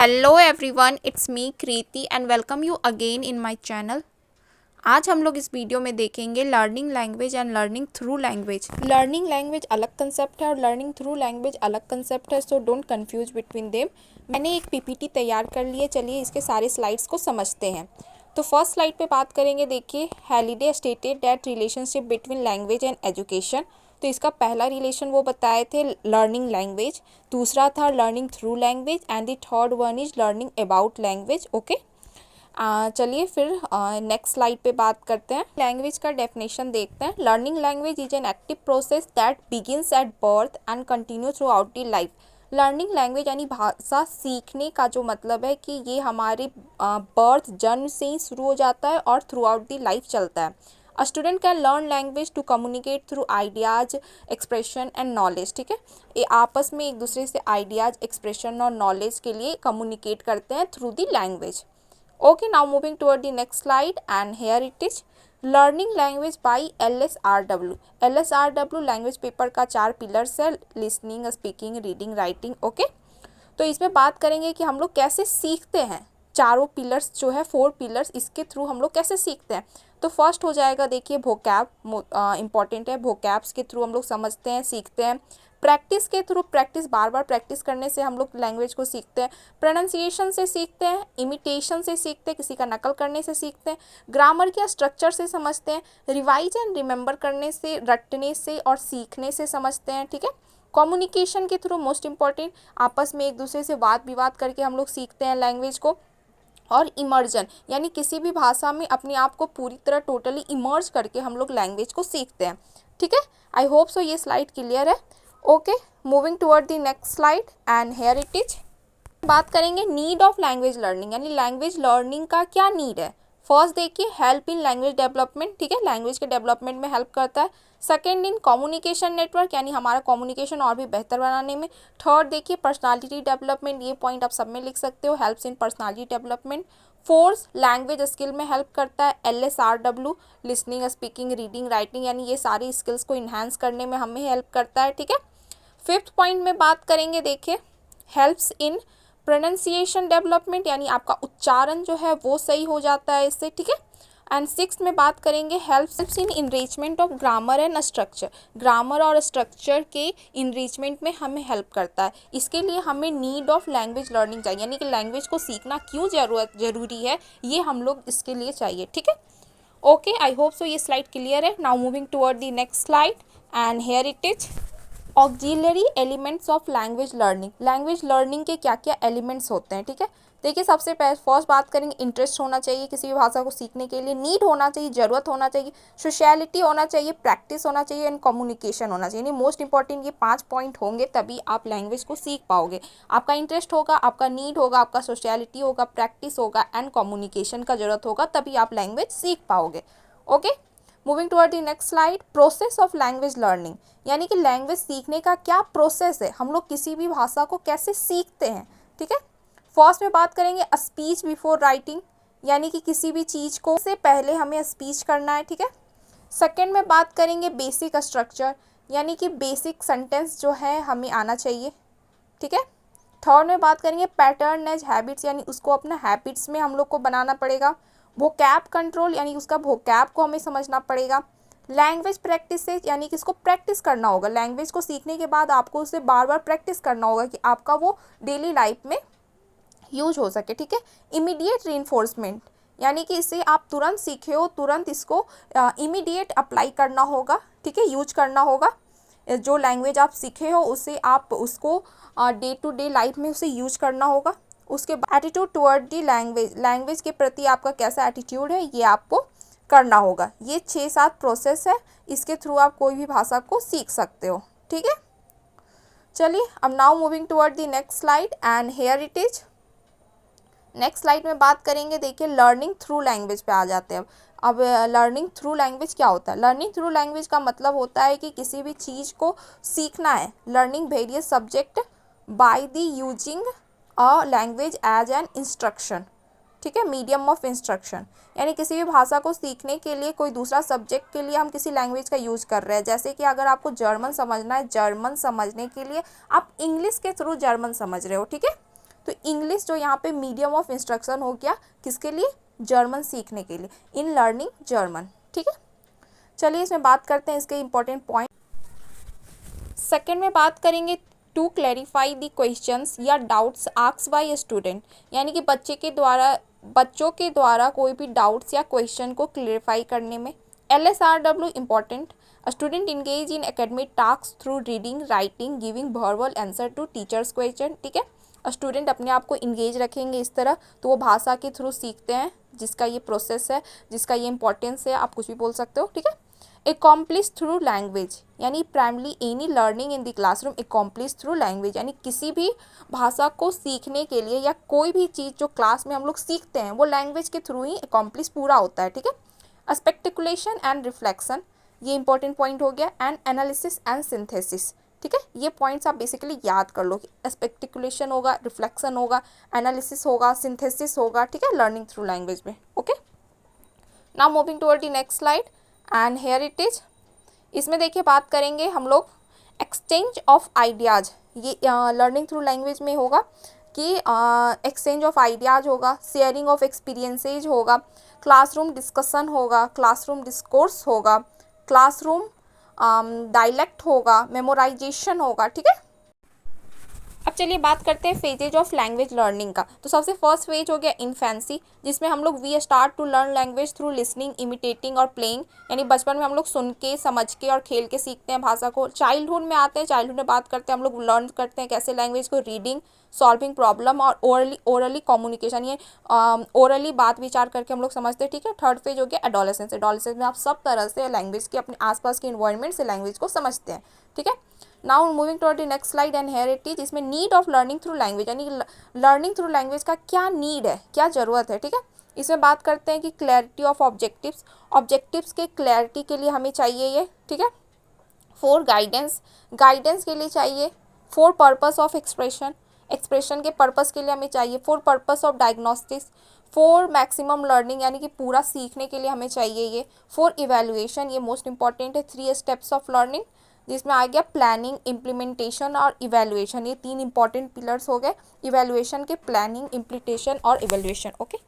Hello everyone, it's me Kriti and welcome you again in my channel. आज हम लोग इस वीडियो में देखेंगे learning language and learning through language. Learning language अलग कंसेप्ट है और लर्निंग थ्रू लैंग्वेज अलग कंसेप्ट है, so don't confuse between them. मैंने एक पीपीटी तैयार कर ली है, चलिए इसके सारे स्लाइड्स को समझते हैं। तो फर्स्ट स्लाइड पे बात करेंगे, देखिए Halliday stated that relationship between language and education. तो इसका पहला रिलेशन वो बताए थे लर्निंग लैंग्वेज, दूसरा था learning through language and the third one is learning about language. Okay, चलिए फिर नेक्स्ट स्लाइड पे बात करते हैं। लैंग्वेज का डेफिनेशन देखते हैं। Learning language is an active process that begins at birth and continue through out the life. Learning language यानी भाषा सीखने का जो मतलब है कि ये हमारे बर्थ जन्म से ही शुरू हो जाता है और थ्रू आउट द लाइफ चलता है। A student can learn language to communicate through ideas, expression and knowledge. ठीक है, ये आपस में एक दूसरे से आइडियाज, एक्सप्रेशन और नॉलेज के लिए कम्युनिकेट करते हैं through the language. Okay, now moving toward the next slide, and here it is learning language by LSRW। LSRW language paper का 4 पिलर्स है, listening, speaking, reading, writing. Okay, तो इसमें बात करेंगे कि हम लोग कैसे सीखते हैं। चारों पिलर्स जो है 4 पिलर्स, इसके थ्रू हम लोग कैसे सीखते हैं। तो फर्स्ट हो जाएगा, देखिए वोकैब इंपॉर्टेंट है। वोकैब्स के थ्रू हम लोग समझते हैं, सीखते हैं। प्रैक्टिस के थ्रू, प्रैक्टिस बार बार प्रैक्टिस करने से हम लोग लैंग्वेज को सीखते हैं। प्रोनाउंसिएशन से सीखते हैं, इमिटेशन से सीखते हैं, किसी का नकल करने से सीखते हैं। ग्रामर के स्ट्रक्चर से समझते हैं। रिवाइज एंड रिमेंबर करने से, रटने से और सीखने से समझते हैं। ठीक है, कम्युनिकेशन के थ्रू मोस्ट इंपॉर्टेंट, आपस में एक दूसरे से वाद विवाद करके हम लोग सीखते हैं लैंग्वेज को। और इमर्जन यानी किसी भी भाषा में अपने आप को पूरी तरह टोटली इमर्ज करके हम लोग लैंग्वेज को सीखते हैं। ठीक है, आई होप सो ये स्लाइड क्लियर है। Okay, moving toward the next slide, and here it is. बात करेंगे नीड ऑफ लैंग्वेज लर्निंग, यानी लैंग्वेज लर्निंग का क्या नीड है। फर्स्ट देखिए हेल्प इन लैंग्वेज डेवलपमेंट। ठीक है, लैंग्वेज के डेवलपमेंट में हेल्प करता है। सेकेंड इन कम्युनिकेशन नेटवर्क, यानी हमारा कम्युनिकेशन और भी बेहतर बनाने में। थर्ड देखिए पर्सनालिटी डेवलपमेंट, ये पॉइंट आप सब में लिख सकते हो, helps in personality development. Fourth language skill में हेल्प करता है LSRW, listening, speaking, reading, writing, यानी ये सारी स्किल्स को इन्हांस करने में हमें हेल्प करता है। ठीक है, फिफ्थ पॉइंट में बात करेंगे, देखिए हेल्प्स इन प्रोनाउंसिएशन डेवलपमेंट, यानी आपका उच्चारण जो है वो सही हो जाता है इससे। ठीक है, एंड सिक्स्थ में बात करेंगे helps in enrichment of grammar and structure. Grammar और स्ट्रक्चर के इनरिचमेंट में हमें हेल्प करता है। इसके लिए हमें नीड ऑफ लैंग्वेज लर्निंग चाहिए, यानी कि लैंग्वेज को सीखना क्यों जरूरी है, ये हम लोग इसके लिए चाहिए। ठीक है, ओके, आई होप सो ये स्लाइड क्लियर है। Now moving toward the next slide, and here it is auxiliary elements of language learning. Language learning के क्या क्या एलिमेंट्स होते हैं। ठीक है, देखिए सबसे पहले फर्स्ट बात करेंगे, इंटरेस्ट होना चाहिए किसी भी भाषा को सीखने के लिए, नीड होना चाहिए, ज़रूरत होना चाहिए, सोशलिटी होना चाहिए, प्रैक्टिस होना चाहिए एंड कम्युनिकेशन होना चाहिए। यानी मोस्ट इंपॉर्टेंट ये 5 पॉइंट होंगे, तभी आप लैंग्वेज को सीख पाओगे। आपका इंटरेस्ट होगा, आपका नीड होगा, आपका सोशलिटी होगा, प्रैक्टिस होगा एंड कम्युनिकेशन का जरूरत होगा, तभी आप लैंग्वेज सीख पाओगे। Okay, moving toward the next slide, process of language learning, यानी कि लैंग्वेज सीखने का क्या प्रोसेस है, हम लोग किसी भी भाषा को कैसे सीखते हैं। ठीक है, फर्स्ट में बात करेंगे स्पीच बिफोर राइटिंग, यानी कि किसी भी चीज़ को से पहले हमें स्पीच करना है। ठीक है, सेकेंड में बात करेंगे बेसिक स्ट्रक्चर, यानी कि बेसिक सेंटेंस जो है हमें आना चाहिए। ठीक है, थर्ड में बात करेंगे पैटर्न एज हैबिट्स, यानी उसको अपना हैबिट्स में हम लोग को बनाना पड़ेगा। वोकैब कंट्रोल, यानी उसका वोकैब को हमें समझना पड़ेगा। लैंग्वेज प्रैक्टिस से, यानी कि इसको प्रैक्टिस करना होगा। लैंग्वेज को सीखने के बाद आपको उसे बार बार प्रैक्टिस करना होगा कि आपका वो डेली लाइफ में यूज हो सके। ठीक है, इमीडिएट रीइंफोर्समेंट, यानी कि इसे आप तुरंत सीखे हो, तुरंत इसको इमीडिएट अप्लाई करना होगा। ठीक है, यूज करना होगा। जो लैंग्वेज आप सीखे हो उसे आप उसको डे टू डे लाइफ में उसे यूज करना होगा। उसके बाद attitude toward the language, language के प्रति आपका कैसा एटीट्यूड है ये आपको करना होगा। ये 6-7 प्रोसेस है, इसके थ्रू आप कोई भी भाषा को सीख सकते हो। ठीक है, चलिए अब now moving toward the next slide, and here it is. Next slide में बात करेंगे, देखिए लर्निंग थ्रू लैंग्वेज पे आ जाते हैं। अब लर्निंग थ्रू लैंग्वेज क्या होता है। लर्निंग थ्रू लैंग्वेज का मतलब होता है कि किसी भी चीज़ को सीखना है। Learning various subject by the using a language as an instruction. ठीक है, मीडियम ऑफ इंस्ट्रक्शन, यानी किसी भी भाषा को सीखने के लिए कोई दूसरा सब्जेक्ट के लिए हम किसी लैंग्वेज का यूज़ कर रहे हैं। जैसे कि अगर आपको जर्मन समझना है, जर्मन समझने के लिए आप इंग्लिश के थ्रू जर्मन समझ रहे हो। ठीक है, तो इंग्लिश जो यहाँ पे मीडियम ऑफ इंस्ट्रक्शन हो गया किसके लिए, जर्मन सीखने के लिए, इन लर्निंग जर्मन। ठीक है, चलिए इसमें बात करते हैं इसके इंपॉर्टेंट पॉइंट। सेकंड में बात करेंगे टू क्लैरिफाई द क्वेश्चंस या डाउट्स आस्क्ड बाय स्टूडेंट, यानी कि बच्चों के द्वारा कोई भी डाउट्स या क्वेश्चन को क्लैरिफाई करने में। LSRW important, student engage in academic task through reading, writing, giving verbal answer to teachers question. ठीक है, स्टूडेंट अपने आप को इंगेज रखेंगे इस तरह तो वो भाषा के थ्रू सीखते हैं, जिसका ये प्रोसेस है, जिसका ये इंपॉर्टेंस है, आप कुछ भी बोल सकते हो। ठीक है, एकॉम्प्लिश थ्रू लैंग्वेज, यानी primarily any learning in the classroom accomplish through language, यानी किसी भी भाषा को सीखने के लिए या कोई भी चीज़ जो क्लास में हम लोग सीखते हैं वो लैंग्वेज के थ्रू ही एकॉम्प्लिश पूरा होता है। ठीक है, स्पेक्टिकुलेशन एंड रिफ्लेक्शन, ये इंपॉर्टेंट पॉइंट हो गया, एंड एनालिसिस एंड सिंथेसिस। ठीक है, ये पॉइंट्स आप बेसिकली याद कर लो कि स्पेक्टिकुलेशन होगा, रिफ्लेक्शन होगा, एनालिसिस होगा, सिंथेसिस होगा। ठीक है, लर्निंग थ्रू लैंग्वेज में। Okay, now moving toward the next slide and here it is. इसमें देखिए बात करेंगे हम लोग एक्सचेंज ऑफ आइडियाज़, ये लर्निंग थ्रू लैंग्वेज में होगा कि एक्सचेंज ऑफ आइडियाज़ होगा, शेयरिंग ऑफ एक्सपीरियंसेज होगा, क्लासरूम डिस्कशन होगा, क्लासरूम डिस्कोर्स होगा, क्लासरूम डायलेक्ट होगा, मेमोराइजेशन होगा। ठीक है, अब चलिए बात करते हैं फेजेज ऑफ लैंग्वेज लर्निंग का। तो सबसे फर्स्ट फेज हो गया इन्फेंसी, जिसमें हम लोग we start to learn language through listening, imitating और प्लेइंग, यानी बचपन में हम लोग सुन के, समझ के और खेल के सीखते हैं भाषा को। चाइल्डहुड में आते हैं, चाइल्डहुड में बात करते हैं हम लोग लर्न करते हैं कैसे लैंग्वेज को, रीडिंग, सॉल्विंग प्रॉब्लम और ओरली कम्युनिकेशन, ये ओरली बात विचार करके हम लोग समझते हैं। ठीक है, थर्ड फेज हो गया एडोलेसेंस, एडोलेसेंस में आप सब तरह से लैंग्वेज के अपने आसपास के इन्वायरमेंट से लैंग्वेज को समझते हैं। ठीक है, now moving to the next slide and here it is. इसमें need of learning through language, यानी लर्निंग थ्रू लैंग्वेज का क्या नीड है, क्या ज़रूरत है। ठीक है, इसमें बात करते हैं कि क्लैरिटी ऑफ ऑब्जेक्टिव्स, ऑब्जेक्टिव्स के क्लैरिटी के लिए हमें चाहिए ये। ठीक है, फॉर गाइडेंस, गाइडेंस के लिए चाहिए, for purpose of expression, expression के पर्पस के लिए हमें चाहिए, for purpose of diagnostics, for maximum learning यानी कि पूरा सीखने के लिए हमें चाहिए ये, फॉर इवैल्यूएशन, ये मोस्ट इंपॉर्टेंट है, 3 स्टेप्स ऑफ लर्निंग, जिसमें आ गया प्लानिंग, इम्प्लीमेंटेशन और इवैल्यूएशन, ये 3 इंपॉर्टेंट पिलर्स हो गए इवैल्यूएशन के, प्लानिंग, इम्प्लीमेंटेशन और इवैल्यूएशन। ओके।